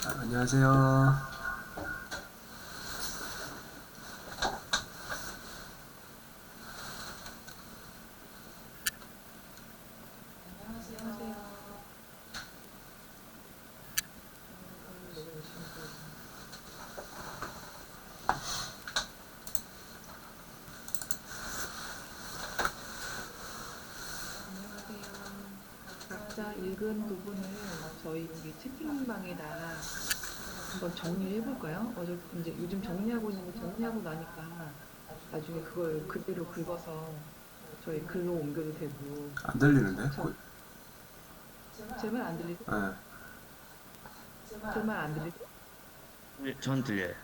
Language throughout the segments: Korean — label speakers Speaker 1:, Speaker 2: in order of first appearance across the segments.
Speaker 1: 안녕하세요.
Speaker 2: 각자 읽은 부분을 저희 여기 채팅방에다 한번 정리를 해볼까요? 이제 요즘 정리하고 있는데 정리하고 나니까 나중에 그걸 그대로 긁어서 저희 글로 옮겨도 되고.
Speaker 1: 안 들리는데?
Speaker 2: 제 말 안 들리세요?
Speaker 1: 예.
Speaker 2: 제 말 안 들리세요?
Speaker 3: 네, 전 들려요.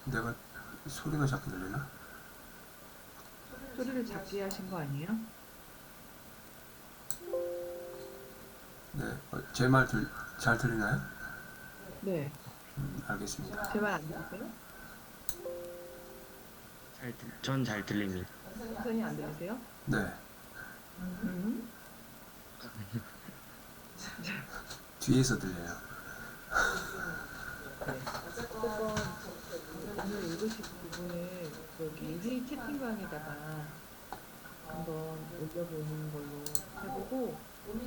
Speaker 1: 내가 소리가 자꾸 들리나?
Speaker 2: 소리를 작게 하신 거 아니에요?
Speaker 1: 네. 제 말 잘 들리나요?
Speaker 2: 네.
Speaker 1: 알겠습니다.
Speaker 2: 제 말 안 들리세요?
Speaker 3: 전 잘 들립니다.
Speaker 2: 선생님 안 들리세요?
Speaker 1: 네.
Speaker 2: 음.
Speaker 1: 뒤에서 들려요.
Speaker 2: 네. 어쨌건 오늘 읽으실 부분을 여기 회의 채팅방에다가 한번 올려보는 걸로 해보고,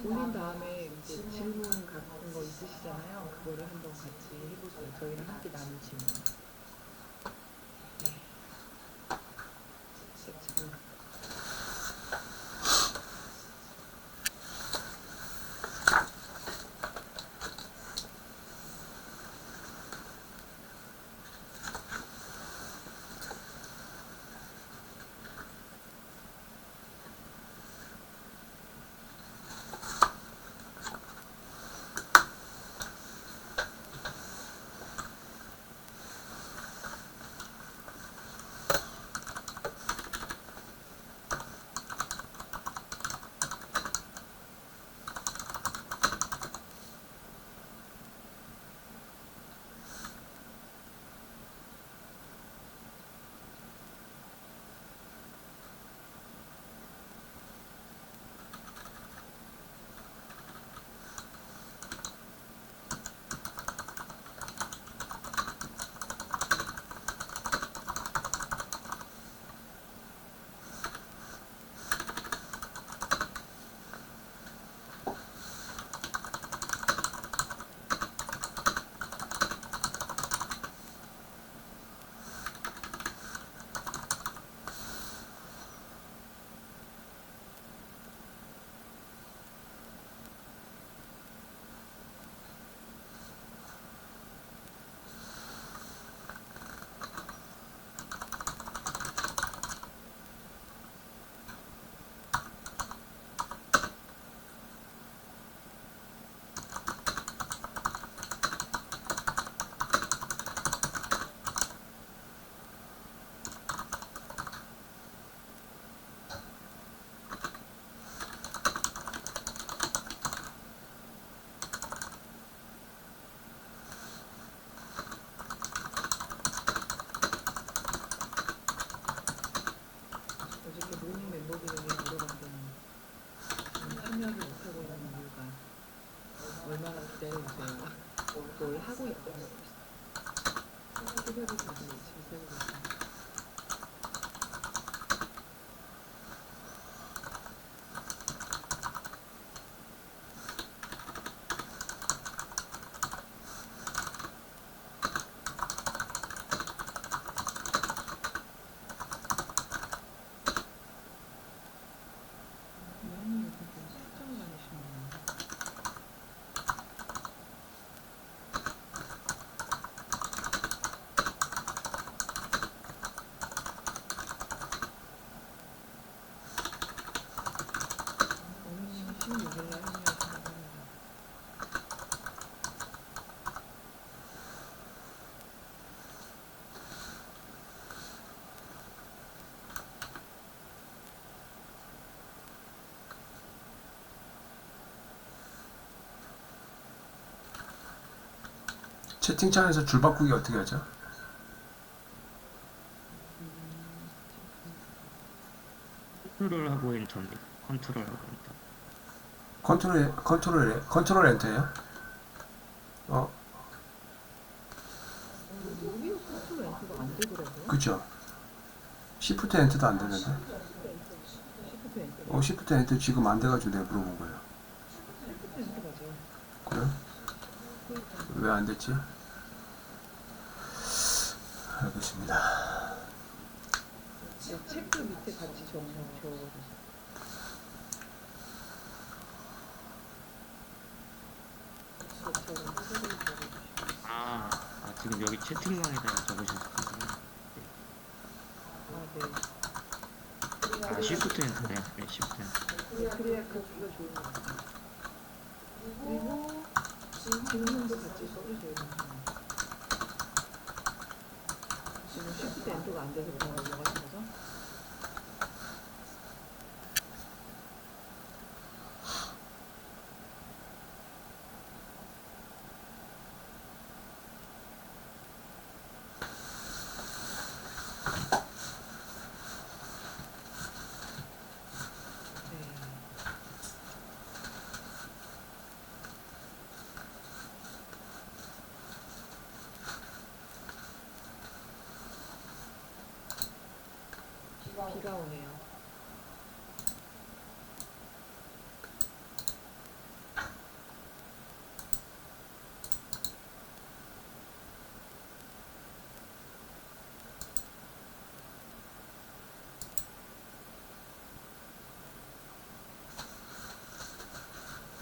Speaker 2: 올린 다음에 이제 질문 같은 거 있으시잖아요. 그거를 한번 같이 해보세요. 저희랑 함께 나눌 질문. 네. 지금 어저께 모닝 멤버들에게 물어봤더니 참여를 못하고 있는 이유가 얼마나 기다려주세요. 뭘 하고 있다고 새벽에 다시 집에 새고 있어요. 고양이 요즘 좀 출장 다니시네요. 어머님은 16일날 합류하신다고 합니다.
Speaker 1: 채팅창에서 줄 바꾸기 어떻게 하죠?
Speaker 2: 채팅창.
Speaker 3: '컨트롤하고 엔터'입니다. 컨트롤하고 엔터.
Speaker 1: 컨트롤 엔터예요?
Speaker 2: 여기가 컨트롤 엔터가 안 되더라고요.
Speaker 1: 그쵸? 시프트 엔터도 안 되는데.
Speaker 2: 시프트 엔터.
Speaker 1: 시프트 엔터 지금 안 돼가지고 내가 물어본 거예요.
Speaker 2: 시프트 엔터 맞아요.
Speaker 1: 그래? 왜 안 됐지? 알겠습니다.
Speaker 2: 체크 밑에 같이 적어주세요. 저처럼 소리를 적어주시면.
Speaker 3: 지금 여기 채팅방에다가 적으셨군요.
Speaker 2: 네.
Speaker 3: 쉬프트 엔터네. 네, 쉬프트 엔터.
Speaker 2: 그래야 그기가 좋은 것 같아요. 그리고 질문도 같이 써주세요. 지금 시프트 엔터가 안 돼서 그냥 올라가신 거죠? 네. 비가 오네요.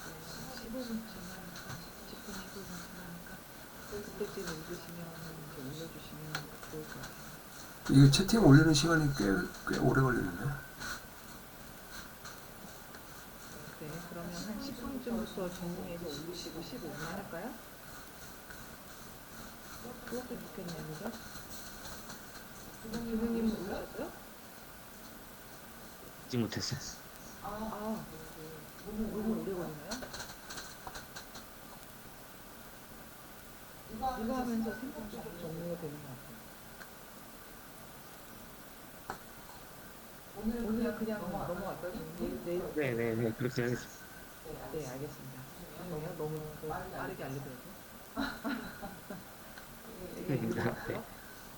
Speaker 2: 네, 15분 지나니까 10분 15분 지나니까 그때쯤 읽으시면 이제 올려주시면 좋을 것 같아요.
Speaker 1: 이게 채팅 올리는 시간이 꽤 오래 걸리는데.
Speaker 2: 네, 그러면 한 10분쯤부터 정리해서 올리시고 15분 할까요? 그것도 좋겠네요, 그죠? 주부님은 올리셨어요?
Speaker 3: 잊지 못했어요.
Speaker 2: 너무 오래 걸리나요? 이거 하면서 생각도 좀 정리가 되는 것 같아요. 오늘 그냥 넘어갈까요? 내일?
Speaker 3: 네네네, 그렇게 하겠습니다.
Speaker 2: 네, 알겠습니다. 죄송해요. 너무 빠르게 알려드려서. 되게 읽으셨어요?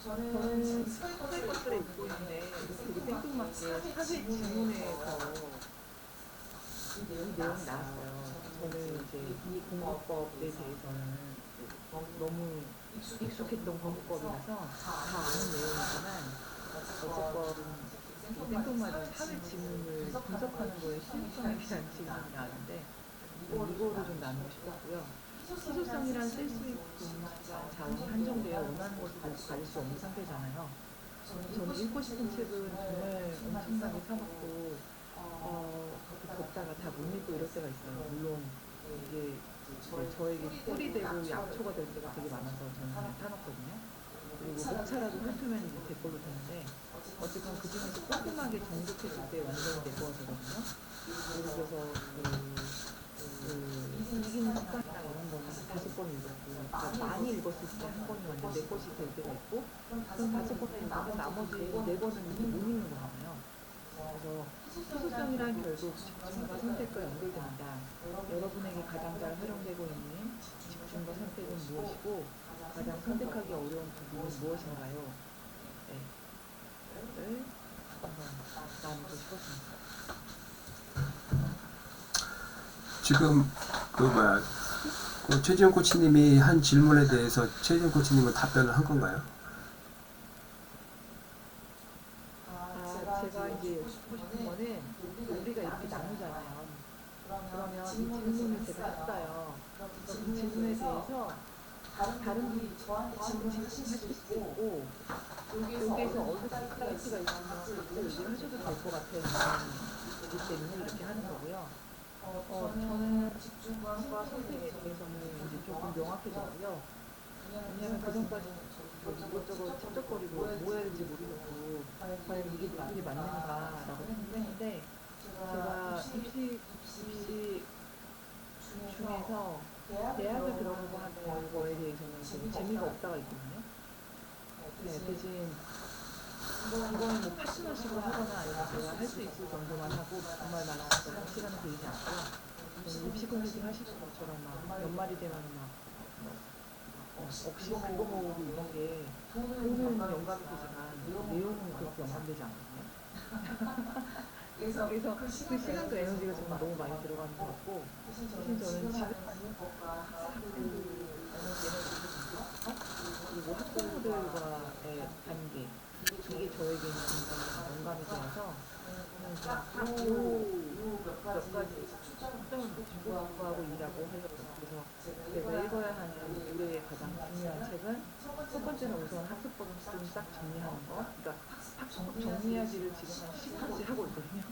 Speaker 2: 저는 스파이 것들을 읽고 있는데 되게 생뚱맞게 사회 지문에서 이 내용이 나왔어요. 저는 이제 이 공부법에 대해서는 너무 익숙했던 공부법이라서 다 아는 내용이지만 어쨌건 생뚱맞은 사회 지문을 분석하는 거에 신뢰성에 대한 질문이 나왔는데 이거를 좀 나누고 싶었고요. 희소성이란 쓸 수 있는 시간, 자원이 한정되어 원하는 것을 모두 가질 수 없는 상태잖아요. 저는 읽고 싶은 책은 정말 엄청나게 사먹고 걷다가 다 못 읽고 이럴 때가 있어요. 물론 이게 저에게 꿀이 되고 약초가 될 때가 되게 많아서 저는 그냥 사놓거든요. 그리고 목차라도 훑으면 이제 제 걸로 되는데 어쨌건 그 중에서 꼼꼼하게 정독했을 때 완전히 내 거가 되거든요. 그래서 이기는 습관이나 이런 거는 5번 읽었고, 그러니까 많이 읽었을 때 한 번이 완전 내 것이 될 때가 있고, 그럼 5번 읽으면 나머지 4번은 이제 못 읽는 거잖아요. 그래서 희소성이란 결국 집중과 선택과 연결됩니다. 여러분에게 가장 잘 활용되고 있는 집중과 선택은 무엇이고 가장 선택하기 어려운 부분은 무엇인가요? 네. 를 한번 나누고 싶었습니다.
Speaker 1: 지금 최지영 코치님이 한 질문에 대해서 최지영 코치님은 답변을 한 건가요?
Speaker 2: 제가 이제 여쭙고 싶은 거는 우리가 이렇게 나누잖아요. 그러면 이 질문을 제가 했어요. 그럼 이 질문에 대해서 다른 분이 저한테 질문하실 수 있고 여기에서 어느 사이트가 있으면 각자 얘기를 하셔도 될 것 같아요. 이기 때문에 이렇게 하는 거고요. 저는 집중과 선택에 대해서는 이제 조금 명확해졌고요. 왜냐하면 그 전까지 이것저것 cep쩍거리고 뭐 해야 될지 모르겠고 과연 이게 맞는가라고 생각했는데 제가 입시 중에서 대학을 들어가고 하는 거에 대해서는 좀 재미가 없다가 있거든요. 네, 대신 이거는 뭐 파트너십을 하거나 아니면 제가 할 수 있을 정도만 하고 정말 많은 시간을 들이지 않고요. 입시 공부를 하시는 것처럼 막 연말이 되면 막 억시 그거 모으고 이런 게 돈은 영감이 되지만 내용은 그렇게 영감되지 않거든요. 그래서 그 시간과 에너지가 정말 너무 많이 들어가는 것 같고 대신 저는 지금 학생들 에너지를 그리고 학부모들과의 관계 이게 저에게는 굉장히 영감이 되어서 저는 그냥 요몇 가지 초점을 맞추고 공부하고 일하고 하려고 그래서 제가 읽어야 하는 올해의 가장 중요한 책은 첫 번째는 우선 학습법을 좀 싹 정리하는 거 그러니까 학습법 정리하기를 지금 한 10년째 하고 있거든요.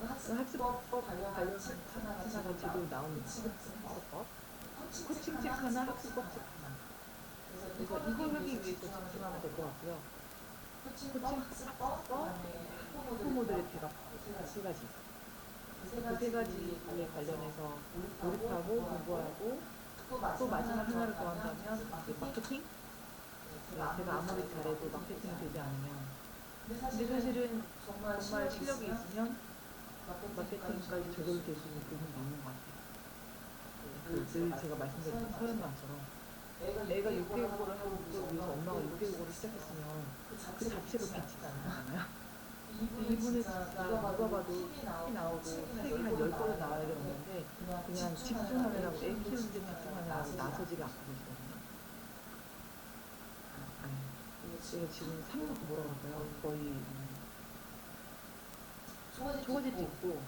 Speaker 2: 그 학습법 관련된 하나가 제대로 나옵니다. 학습법 코칭 책 하나 학습법 책 하나 그래서 이걸 하기 위해서 집중하면 될 것 같고요. 코칭 학습법 학부모들의 대박 세 가지 그 세 가지에 관련해서 몰입하고 공부하고 또 마지막 하나를 더한다면 이제 마케팅 네, 제가 아무리 잘해도 마케팅이 되지 않으면 근데 사실은 정말 실력이 있으면 마케팅까지 저절로 될 수 있는 부분이 있는 것 같아요. 늘 제가 말씀드린 서연마처럼 애가 육개국어를 하기 위해서 엄마가 육개국어를 시작했으면 그 자체로 빛이 나는 거잖아요. 근데 이분은 진짜 누가 봐도 TV 나오고 책이 한 10권은 나와야 되는데 그냥 집중하느라고 애 키우는데 집중하느라고 나서지가 않고 계시거든요. 제가 지금 뭐라 그럴까요? 거의 초가집도 있고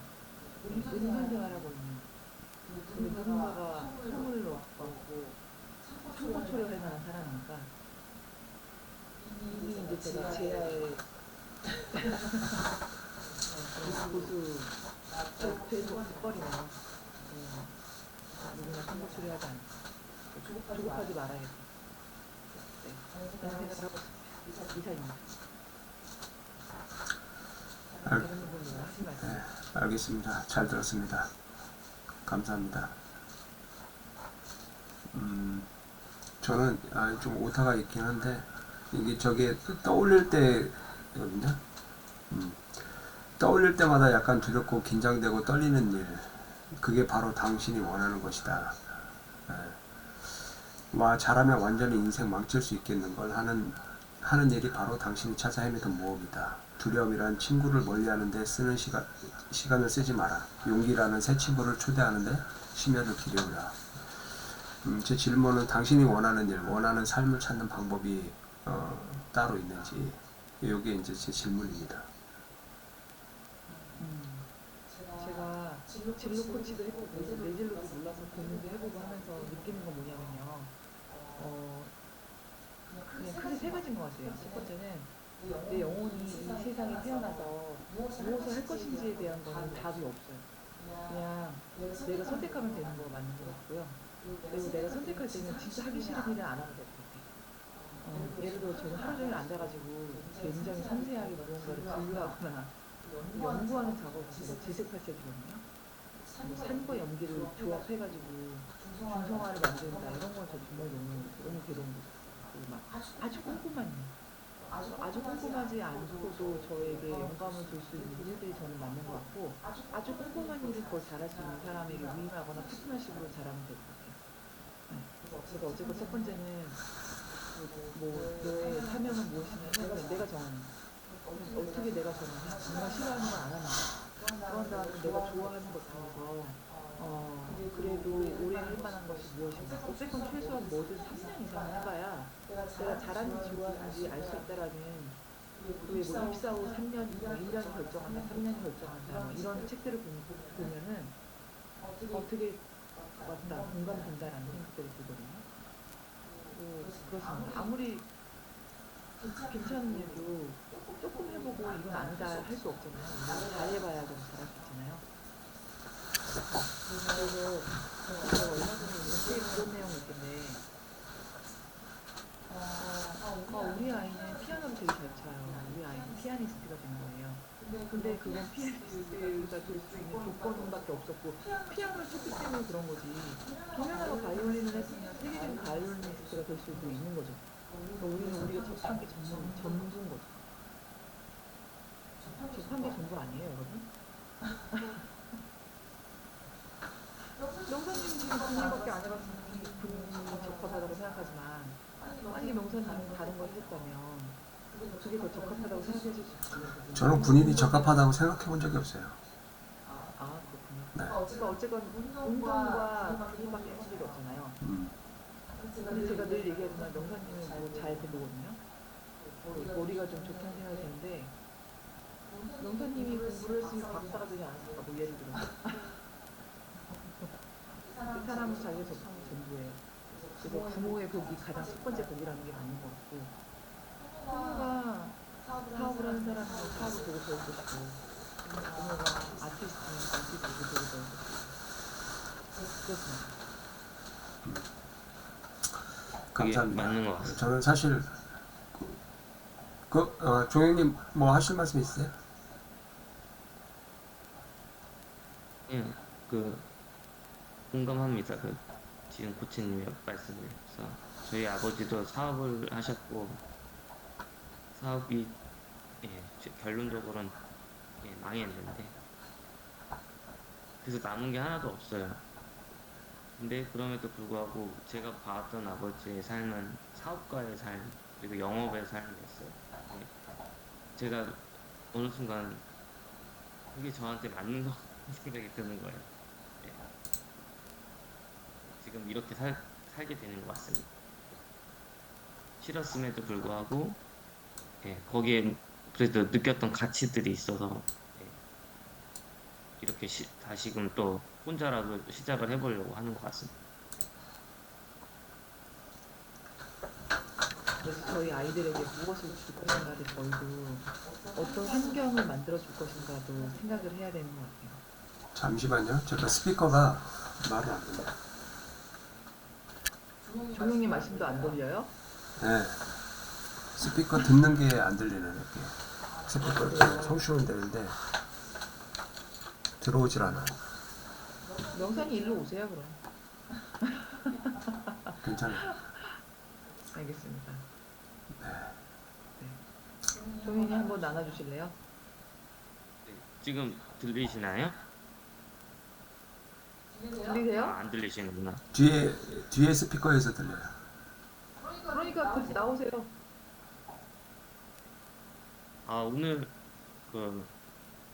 Speaker 2: 은둔 생활하고 있는 근데 누군가가 소문을 얻고 상고 초려할 만한 사람이니까 이미 이제 제가 제야의 고수 될거리네요. 누구나 상고 초려하지 않고 조급하지 말아야겠다. 네, 그런 생각을 하고 있습니다. 이사입니다.
Speaker 1: 알,
Speaker 2: 다른 분이 하신 말씀.
Speaker 1: 네, 알겠습니다. 잘 들었습니다. 감사합니다. 저는 좀 오타가 있긴 한데 이게 저게 떠올릴 때거든요. 떠올릴 때마다 약간 두렵고 긴장되고 떨리는 일, 그게 바로 당신이 원하는 것이다. 잘하면 완전히 인생 망칠 수 있겠는 걸 하는 일이 바로 당신이 찾아 헤매던 모험이다. 두려움이란 친구를 멀리하는 데 쓰는 시간을 쓰지 마라. 용기라는 새 친구를 초대하는데 심혈을 기울여라. 제 질문은 당신이 원하는 일, 원하는 삶을 찾는 방법이 따로 있는지, 이게 이제 제 질문입니다.
Speaker 2: 제가 진로 코치도 해보고 내 진로도 몰라서 고민도 해보고 하면서 느끼는 건 뭐냐면요. 그냥 크게 세 가지인 것 같아요. 첫 번째는 내 영혼이 이 세상에 태어나서 무엇을 할 것인지에 대한 거는 답이 없어요. 그냥 내가 선택하면 되는 거 맞는 것 같고요. 그리고 내가 선택할 때는 진짜 하기 싫은 일은 안 하면 될 것 같아요. 예를 들어 저는 하루 종일 앉아가지고 굉장히 섬세하게 무언가를 분류하거나 연구하는 작업을 제가 질색팔색이거든요. 뭐 산과 염기를 조합해가지고 중성화를 만든다 이런 건 저 정말 너무 괴로운 거죠. 그리고 막 아주 꼼꼼한 일. 아주 꼼꼼하지 않고도 저에게 영감을 줄 수 있는 일들이 저는 맞는 것 같고 아주 꼼꼼한 일을 더 잘할 수 있는 사람에게 위임하거나 파트너십으로 잘하면 될 것 같아요. 그래서 어쨌든 첫 번째는 너의 사명은 무엇이냐면 내가 정하는 거. 어떻게 내가 정하냐? 정말 싫어하는 건 안 하는 거. 그런 다음에 내가 좋아하는 것 중에서 그래도 오래 할 만한 것이 무엇인가? 어쨌건 최소한 뭐든 3년 이상은 해봐야 내가 잘하는지 좋아하는지 알 수 있다라는 그의 뭐 입사 후 3년, 1년이 결정한다, 3년이 결정한다 뭐 이런 책들을 보면은 어떻게 맞다, 공감된다라는 생각들이 들거든요. 그렇습니다. 아무리 괜찮은 일도 조금 해보고 이건 아니다 할 수 없잖아요. 잘해봐야 좀 잘할 수 있잖아요. 그래서 제가 얼마 전에 인스타에 그런 내용이 있던데 우리 아이는 피아노를 되게 잘 쳐요. 우리 아이는 피아니스트가 되는 거예요. 근데 그건 피아니스트가 될 수 있는 조건밖에 없었고 피아노를 쳤기 때문에 그런 거지. 김연아가 바이올린을 했으면 세계적인 바이올리니스트가 될 수도 있는 거죠. 그러니까 우리가 접한 게 전부인 거죠. 접한 게 전부 아니에요, 여러분? 당신이 군인밖에 안 해봤으니 군인이 적합하다고 생각하지만 만약에 명사님이 다른 걸 했다면 그게 더 적합하다고 생각하실 수 있어요.
Speaker 1: 저는 군인이 적합하다고 생각해 본 적이 없어요.
Speaker 2: 그렇군요.
Speaker 1: 네.
Speaker 2: 그러니까 어쨌건 운동과 군인밖에 할 일이 없잖아요. 근데 제가 늘 얘기하지만 명사님은 뭐잘 배우거든요. 머리가 좀 좋다는 생각이 드는데 명사님이 공부를 했으면 박사가 되지 않았을까, 뭐 예를 들어서. 그 사람은 자기가 접하는 게 전부예요. 그래서 부모의 복이 가장 첫 번째 복이라는 게 맞는 것 같고, 부모가 사업을 하는 사람은 사업을 보고 배울 것이고, 부모가 아티스트는 아티스트 보고 배울 것이고, 그렇습니다.
Speaker 3: 그게
Speaker 1: 감사합니다.
Speaker 3: 맞는 것 같습니다.
Speaker 1: 저는 사실 종영님 뭐 하실 말씀 있으세요?
Speaker 3: 예, 그 공감합니다. 그 지금 코치님의 말씀에서 저희 아버지도 사업을 하셨고 사업이 결론적으로는 망했는데 그래서 남은 게 하나도 없어요. 근데 그럼에도 불구하고 제가 봐왔던 아버지의 삶은 사업가의 삶 그리고 영업의 삶이었어요. 예, 제가 어느 순간 그게 저한테 맞는 거 생각이 드는 거예요. 예, 지금 이렇게 살게 되는 것 같습니다. 싫었음에도 불구하고 거기에 그래도 느꼈던 가치들이 있어서 이렇게 다시금 또 혼자라도 시작을 해보려고 하는 것 같습니다.
Speaker 2: 그래서 저희 아이들에게 무엇을 줄 것인가를 저희도 어떤 환경을 만들어 줄 것인가도 생각을 해야 되는 것 같아요.
Speaker 1: 잠시만요. 제가 스피커가 말이 안 됩니다.
Speaker 2: 종영님 말씀도 안 들려요?
Speaker 1: 네. 스피커 듣는 게 안 들리는 이렇게. 스피커 이렇게 송출은 되는데 들어오질 않아요.
Speaker 2: 명산이 일로 오세요, 그럼.
Speaker 1: 괜찮아요.
Speaker 2: 알겠습니다.
Speaker 1: 네.
Speaker 2: 종영이 한번 나눠주실래요?
Speaker 3: 지금 들리시나요?
Speaker 2: 들리세요?
Speaker 3: 안 들리시는구나.
Speaker 1: 뒤에 스피커에서 들려요.
Speaker 2: 그러니까 나오세요.
Speaker 3: 오늘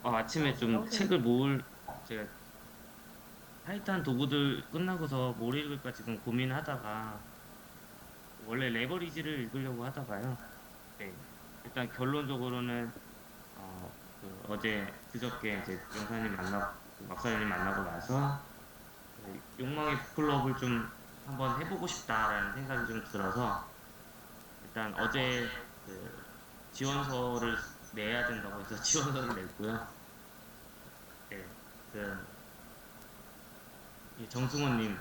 Speaker 3: 아침에 좀 책을 제가 타이트한 도구들 끝나고서 뭘 읽을까 지금 고민하다가 원래 레버리지를 읽으려고 하다가요. 네, 일단 결론적으로는 어제 그저께 이제 막사님 만나고 나서 욕망의 클럽을 좀 한번 해보고 싶다라는 생각이 좀 들어서 일단 어제 지원서를 내야 된다고 해서 지원서를 냈고요. 네, 이 정승호님의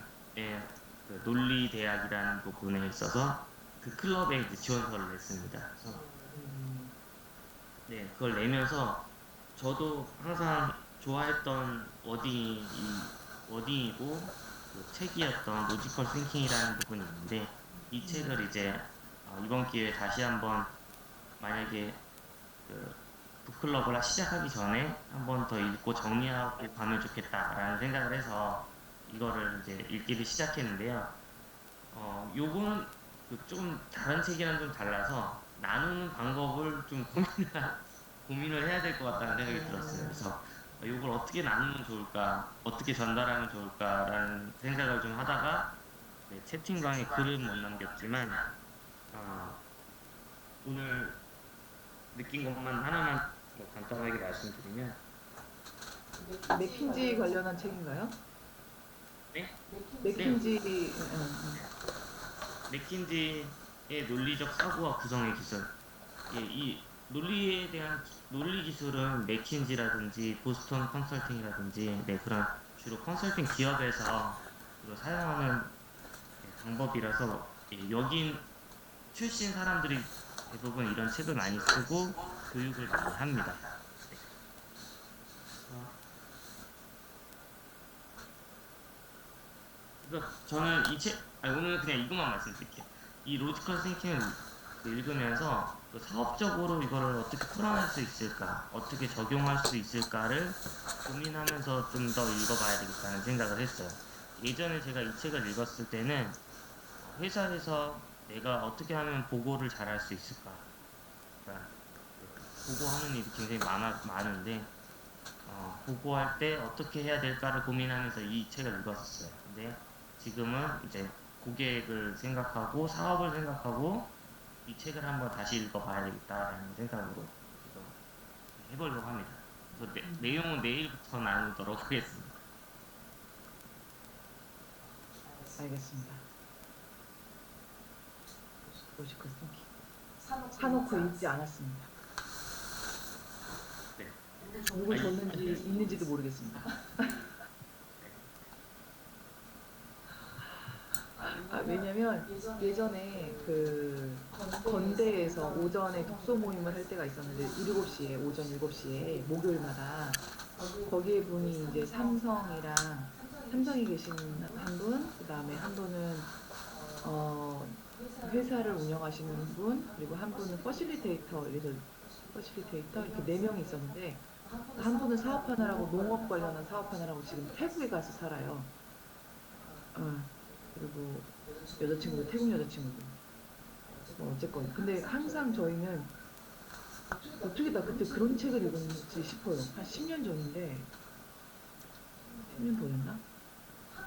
Speaker 3: 논리대학이라는 부분에 있어서 그 클럽에 이제 지원서를 냈습니다. 그래서 네, 그걸 내면서 저도 항상 좋아했던 워딩이고 그 책이었던 로지컬 싱킹이라는 부분이 있는데 이 책을 이제 이번 기회에 다시 한번 만약에 북클럽을 시작하기 전에 한 번 더 읽고 정리하고 가면 좋겠다라는 생각을 해서 이거를 이제 읽기를 시작했는데요. 요거는 좀 다른 책이랑 좀 달라서 나누는 방법을 좀 고민을 해야 될 것 같다는 생각이 들었어요. 그래서 이걸 어떻게 나누면 좋을까, 어떻게 전달하면 좋을까라는 생각을 좀 하다가 채팅방에 글은 못 남겼지만 오늘 느낀 것만 하나만 간단하게 말씀드리면
Speaker 2: 맥킨지 관련한 책인가요?
Speaker 3: 네?
Speaker 2: 맥킨지
Speaker 3: 맥킨지의 논리적 사고와 구성의 기술. 이 논리에 대한 논리 기술은 맥킨지라든지 보스턴 컨설팅이라든지 그런 주로 컨설팅 기업에서 주로 사용하는 방법이라서 여긴 출신 사람들이 대부분 이런 책을 많이 쓰고 교육을 많이 합니다. 그래서 저는 오늘 그냥 이것만 말씀드릴게요. 이 로지컬 싱킹을 읽으면서 사업적으로 이거를 어떻게 풀어낼 수 있을까, 어떻게 적용할 수 있을까를 고민하면서 좀 더 읽어봐야 되겠다는 생각을 했어요. 예전에 제가 이 책을 읽었을 때는 회사에서 내가 어떻게 하면 보고를 잘할 수 있을까? 그러니까 보고하는 일이 굉장히 많은데 보고할 때 어떻게 해야 될까를 고민하면서 이 책을 읽었었어요. 근데 지금은 이제 고객을 생각하고 사업을 생각하고 이 책을 한번 다시 읽어봐야 되겠다라는 생각으로 지금 해보려고 합니다. 그래서 내용은 내일부터 나누도록 하겠습니다.
Speaker 2: 알겠습니다. 오시코 스키 사놓고 읽지 않았습니다.
Speaker 3: 네.
Speaker 2: 누굴 줬는지 있는지도 모르겠습니다. 왜냐면 예전에 그 건대에서 오전에 독서 모임을 할 때가 있었는데 7시에 오전 7시에 목요일마다 거기에 분이 이제 삼성에 계신 한 분, 그다음에 한 분은 회사를 운영하시는 분, 그리고 한 분은 퍼실리테이터 이렇게 4명이 있었는데 한 분은 사업하느라고 농업 관련한 사업하느라고 지금 태국에 가서 살아요. 그리고 여자친구도 태국 여자친구고 뭐 어쨌건 근데 항상 저희는 어떻게 다 그때 그런 책을 읽었는지 싶어요. 한 10년 전인데 10년 더 됐나?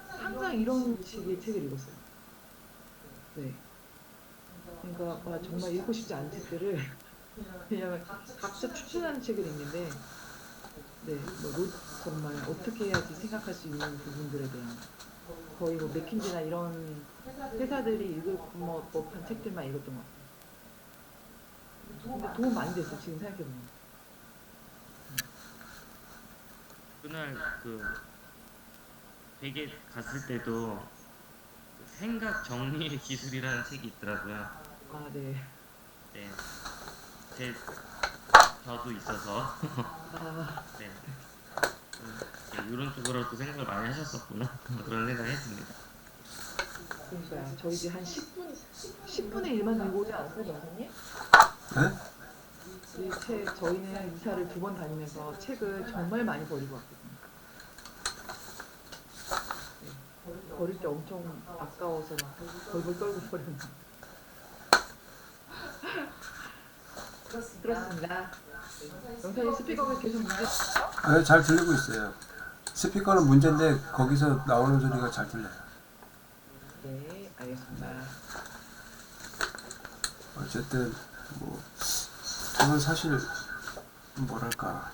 Speaker 2: 항상 이런 식의 책을 읽었어요. 네. 그러니까 정말 읽고 싶지 않은 책들을 왜냐면 각자 추천하는 책을 읽는데 네, 정말 어떻게 해야지 생각할 수 있는 부분들에 대한 거의 뭐 맥킨지나 이런 회사들이 읽을 법한 책들만 읽었던 것 같아요. 근데 도움 많이 됐어 지금 생각해보면.
Speaker 3: 그날 그 댁에 갔을 때도 그 생각 정리의 기술이라는 책이 있더라고요.
Speaker 2: 아 네.
Speaker 3: 네, 제 저도 있어서
Speaker 2: 아
Speaker 3: 네, 이런 쪽으로도 생각을 많이 하셨었구나 그런 생각을 했습니다.
Speaker 2: 그러니까요. 저희 이제 한 10분의 1만 들고 오지 않았어요, 선생님?
Speaker 1: 네?
Speaker 2: 이 책 저희는 이사를 2번 다니면서 책을 정말 많이 버리고 왔거든요. 네. 버릴 때 엄청 아까워서 막 벌벌 떨고 버렸는데. 그렇습니다. 영상이 스피커가 계속 문제.
Speaker 1: 네, 잘 들리고 있어요. 스피커는 문제인데 거기서 나오는 소리가 잘 들려요.
Speaker 2: 네, 알겠습니다.
Speaker 1: 어쨌든 뭐 저는 사실 뭐랄까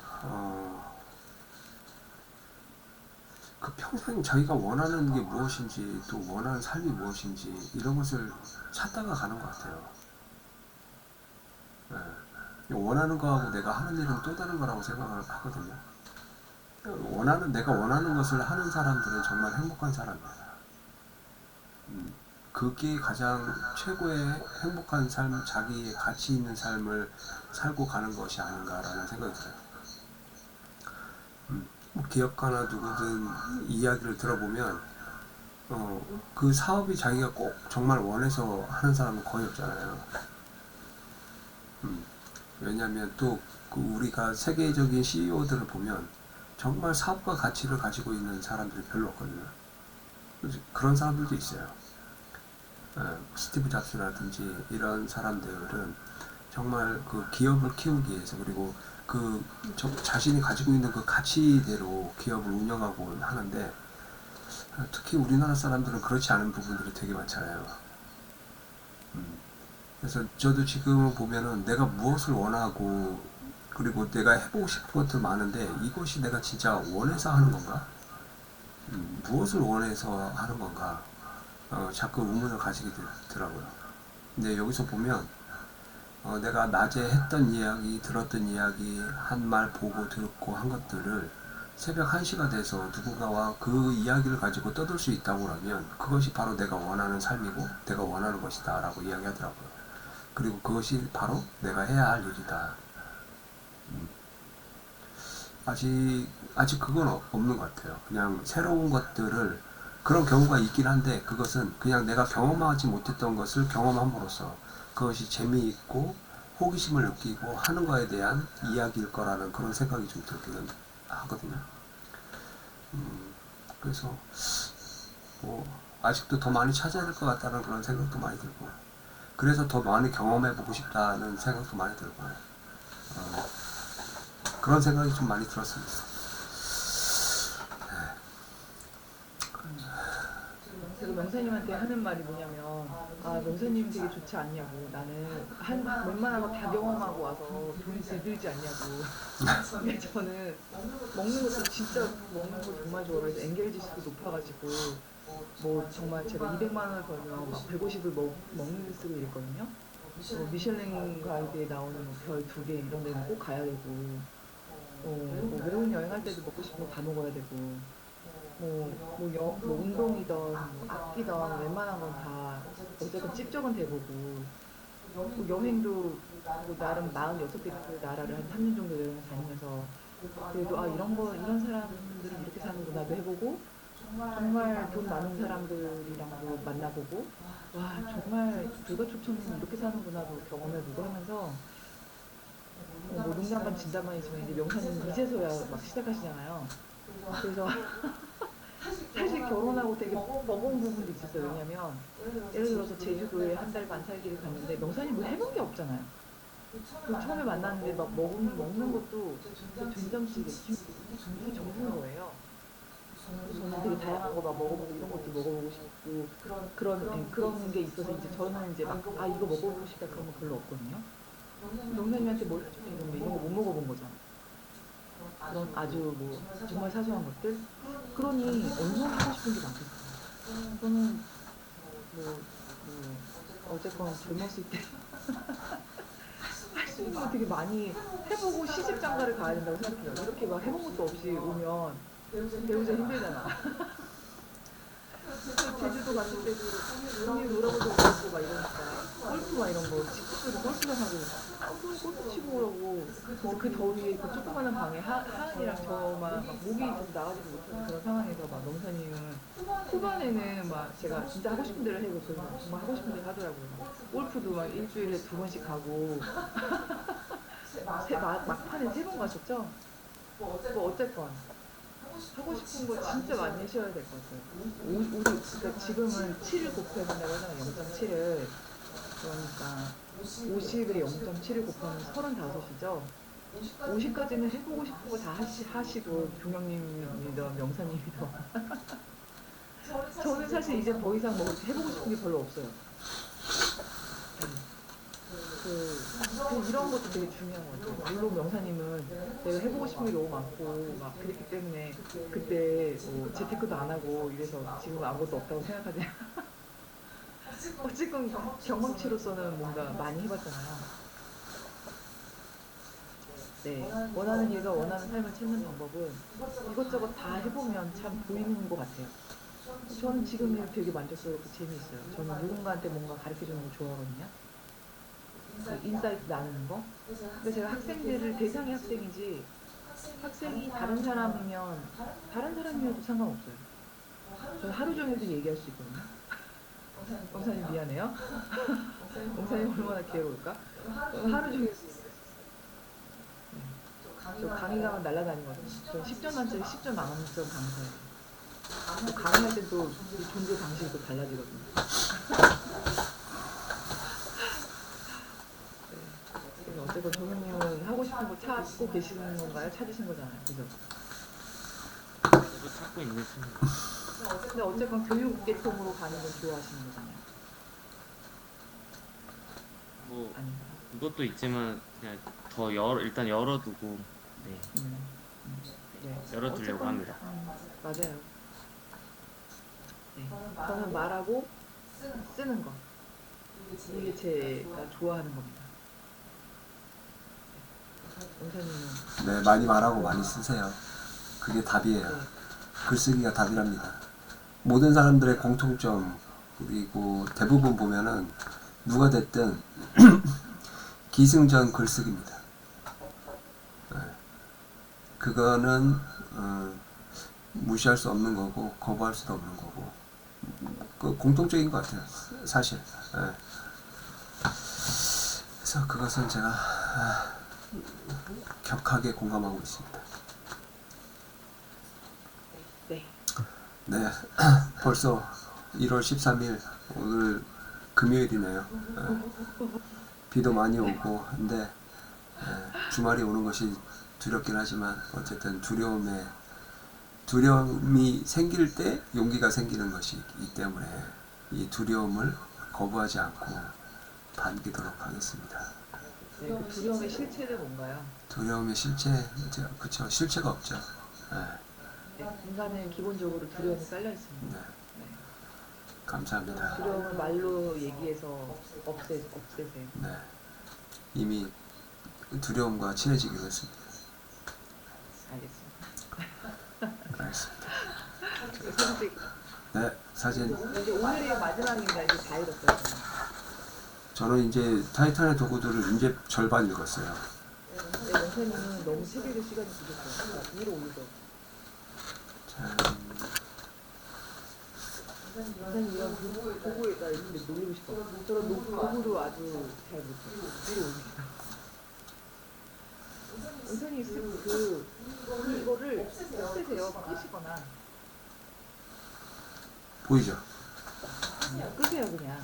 Speaker 1: 그 평생 자기가 원하는 게 무엇인지 또 원하는 삶이 무엇인지 이런 것을 찾다가 가는 것 같아요. 네. 원하는 거하고 내가 하는 일은 또 다른 거라고 생각을 하거든요. 내가 원하는 것을 하는 사람들은 정말 행복한 사람이에요. 그게 가장 최고의 행복한 삶, 자기의 가치 있는 삶을 살고 가는 것이 아닌가라는 생각이 들어요. 뭐 기업가나 누구든 이야기를 들어보면 그 사업이 자기가 꼭 정말 원해서 하는 사람은 거의 없잖아요. 왜냐하면 또 그 우리가 세계적인 CEO들을 보면 정말 사업과 가치를 가지고 있는 사람들이 별로 없거든요. 그런 사람들도 있어요. 스티브 잡스라든지 이런 사람들은 정말 그 기업을 키우기 위해서 그리고 그 자신이 가지고 있는 그 가치대로 기업을 운영하고 하는데 특히 우리나라 사람들은 그렇지 않은 부분들이 되게 많잖아요. 그래서 저도 지금 보면은 내가 무엇을 원하고 그리고 내가 해보고 싶은 것도 많은데 이것이 내가 진짜 원해서 하는 건가? 무엇을 원해서 하는 건가? 자꾸 의문을 가지게 되더라고요. 근데 여기서 보면 내가 낮에 했던 이야기, 들었던 이야기, 한 말 보고 듣고 한 것들을 새벽 1시가 돼서 누군가와 그 이야기를 가지고 떠들 수 있다고 하면 그것이 바로 내가 원하는 삶이고 내가 원하는 것이다 라고 이야기하더라고요. 그리고 그것이 바로 내가 해야 할 일이다. 아직 그건 없는 것 같아요. 그냥 새로운 것들을 그런 경우가 있긴 한데 그것은 그냥 내가 경험하지 못했던 것을 경험함으로써 그것이 재미있고 호기심을 느끼고 하는 거에 대한 이야기일 거라는 그런 생각이 좀 들기는 하거든요. 그래서 뭐 아직도 더 많이 찾아야 될 것 같다는 그런 생각도 많이 들고, 그래서 더 많이 경험해보고 싶다는 생각도 많이 들고, 그런 생각이 좀 많이 들었습니다.
Speaker 2: 제가 명사님한테 하는 말이 뭐냐면, 아, 명사님 되게 좋지 않냐고. 나는 웬만한 거 다 경험하고 와서 돈이 들지 않냐고. 근데 저는 먹는 것도 진짜 먹는 거 정말 좋아해서 엔게이지 수도 높아가지고, 뭐 정말 제가 200만 원을 벌면 막 150을 먹는 쓰고 이랬거든요. 미슐랭 가이드에 나오는 별 2개 이런 데는 꼭 가야 되고, 뭐 외국 여행할 때도 먹고 싶은 거 다 먹어야 되고, 뭐 운동이든 뭐 악기든 웬만한 건 다 어쨌든 찝적은 돼보고, 뭐 여행도 뭐 나름 46개 그 나라를 한 3년 정도 여행을 다니면서 그래도 아 이런 사람들은 이렇게 사는구나도 해보고, 정말 돈 많은 사람들이랑도 만나보고, 와 정말 불가촉천은 이렇게 사는구나도 경험해보고 하면서, 뭐 농담반 진담반이지만 이제 명사님 이제서야 막 시작하시잖아요. 그래서 사실 결혼하고 되게 버거운 부분도 있었어요. 왜냐면 예를 들어서 제주도에 한 달 반 살기를 갔는데 명사님 뭐 해본 게 없잖아요. 그 처음에 만났는데 막 먹는 것도 그 된장찌개, 김치 전부인 거예요. 저는 되게 다양한 거 막 먹어보고 이런 것도 먹어보고 싶고 그런 게 있어서 이제 저는 이제 막 아 이거 먹어보고 싶다 그런 거 별로 없거든요. 명사님한테 뭘 해주면 이런 거 못 먹어본 거잖아. 그런 아주 뭐 정말 사소한 것들. 그러니 얼마나 하고 싶은 게 많겠어요. 저는 어쨌건 젊었을 때 할 수 있는 거 되게 많이 해보고 시집 장가를 가야 된다고 생각해요. 이렇게 막 해본 것도 없이 오면 배우자 힘들잖아. 제주도 갔을 때도 형이 놀아보자고 그러고 막 이러니까 골프 막 이런 거 친구들도 골프장 하고 그럼 골프 치고 오라고. 그래서 그 더위에 그 조그마한 방에 하은이랑 저만 막 목이 좀 나가지도 못하는 그런 상황에서 막 명사님은 후반에는 막 제가 진짜 하고 싶은 대로 해고 정말 하고 싶은 대로 하더라고요. 골프도 막 일주일에 2번씩 가고 막판에 3번 가셨죠? 뭐 어쨌건 하고 싶은 거 진짜 많이 하셔야 될 것 같아요. 그러니까 지금은 7을 곱해야 된다고 하잖아요. 0.7을. 그러니까 50에 0.7을 곱하면 35이죠. 50까지는 해보고 싶은 거 다 하시고, 종영님이든 명사님이든. 저는 사실 이제 더 이상 뭐 해보고 싶은 게 별로 없어요. 이런 것도 되게 중요한 것 같아요. 물론 명사님은 내가 해보고 싶은 게 너무 많고 막 그랬기 때문에 그때 재테크도 안 하고 이래서 지금 아무것도 없다고 생각하지. 어쨌건 경험치로서는 뭔가 많이 해봤잖아요. 네, 원하는 일과 원하는 삶을 찾는 방법은 이것저것 다 해보면 참 보이는 것 같아요. 저는 지금 일 되게 만족스럽고 재미있어요. 저는 누군가한테 뭔가 가르쳐주는 거 좋아하거든요. 그 인사이트 나누는 거. 근데 제가 학생들을 대상이 학생이지 학생이 다른 사람이어도 상관없어요. 저는 하루 종일도 얘기할 수 있거든요. 영사님 미안해요. 영사님 얼마나 괴로울까? 저는 하루 종일 네. 저 강의 가면 날아다니거든요. 저 10점 만점에 10점 만점 강사예요. 또 강의할 때 또 존재 방식이 또 달라지거든요. 그래서 어쨌든 조교님은 하고 싶은 거 찾고 계시는 건가요? 찾으신 거잖아요. 그죠?
Speaker 3: 저도 찾고 있는 중입니다.
Speaker 2: 근데 어쨌건 교육 계통으로 가는 건 좋아하시는 거잖아요.
Speaker 3: 뭐
Speaker 2: 아닌가?
Speaker 3: 이것도 있지만 그냥 일단 열어두고 네,
Speaker 2: 네.
Speaker 3: 열어두려고
Speaker 2: 어쨌건,
Speaker 3: 합니다.
Speaker 2: 맞아요. 네. 저는 말하고 쓰는 거. 이게 제가 좋아하는 겁니다. 원사님은
Speaker 1: 네, 많이 말하고 많이 쓰세요. 그게 답이에요.
Speaker 2: 네.
Speaker 1: 글쓰기가 답이랍니다. 모든 사람들의 공통점, 그리고 대부분 보면은 누가 됐든 기승전 글쓰기입니다. 네. 그거는 무시할 수 없는 거고 거부할 수도 없는 거고 그 공통적인 것 같아요. 사실. 네. 그래서 그것은 제가 격하게 공감하고 있습니다.
Speaker 2: 네.
Speaker 1: 네, 벌써 1월 13일 오늘 금요일이네요. 비도 많이 오고 한데 주말이 오는 것이 두렵긴 하지만 어쨌든 두려움이 생길 때 용기가 생기는 것이기 때문에 이 두려움을 거부하지 않고 반기도록 하겠습니다.
Speaker 2: 네, 그 두려움의 실체는 뭔가요?
Speaker 1: 두려움의 실체, 그쵸, 실체가 없죠.
Speaker 2: 네, 인간은 기본적으로 두려움이 깔려 있습니다.
Speaker 1: 네,
Speaker 2: 네.
Speaker 1: 감사합니다.
Speaker 2: 두려움을 말로 얘기해서 없애세요.
Speaker 1: 네, 이미 두려움과 친해지기로 했습니다.
Speaker 2: 알겠습니다.
Speaker 1: 알겠습니다.
Speaker 2: 사진
Speaker 1: 네, 사진.
Speaker 2: 이제 오늘이 마지막입니다. 이제 다 읽었어요.
Speaker 1: 저는 이제 타이탄의 도구들을 이제 절반 읽었어요.
Speaker 2: 네, 원사님은 너무 책 읽을 시간이 부족해요. 위로 올리죠.
Speaker 1: 자,
Speaker 2: 원사님 이런 도구에다 이렇게 놀리고 싶어요. 저런 도구도 아주 잘 못해요. 위로 올리죠. 원사님 이거를 없애세요. 끄시거나
Speaker 1: 보이죠?
Speaker 2: 끄세요 그냥.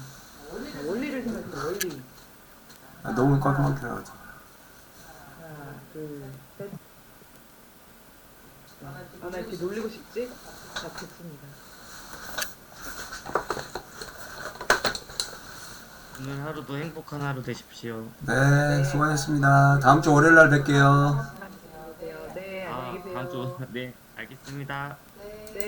Speaker 2: 원리를 생각해요. 원리.
Speaker 1: 너무 깔끔하게 나왔죠.
Speaker 2: 하나, 둘, 셋. 나 이렇게 놀리고 싶지? 자, 됐습니다.
Speaker 3: 오늘 하루도 행복한 하루 되십시오.
Speaker 1: 네, 수고하셨습니다. 다음 주 월요일 날 뵐게요.
Speaker 2: 네, 안녕히 계세요.
Speaker 3: 다음 주 네, 알겠습니다.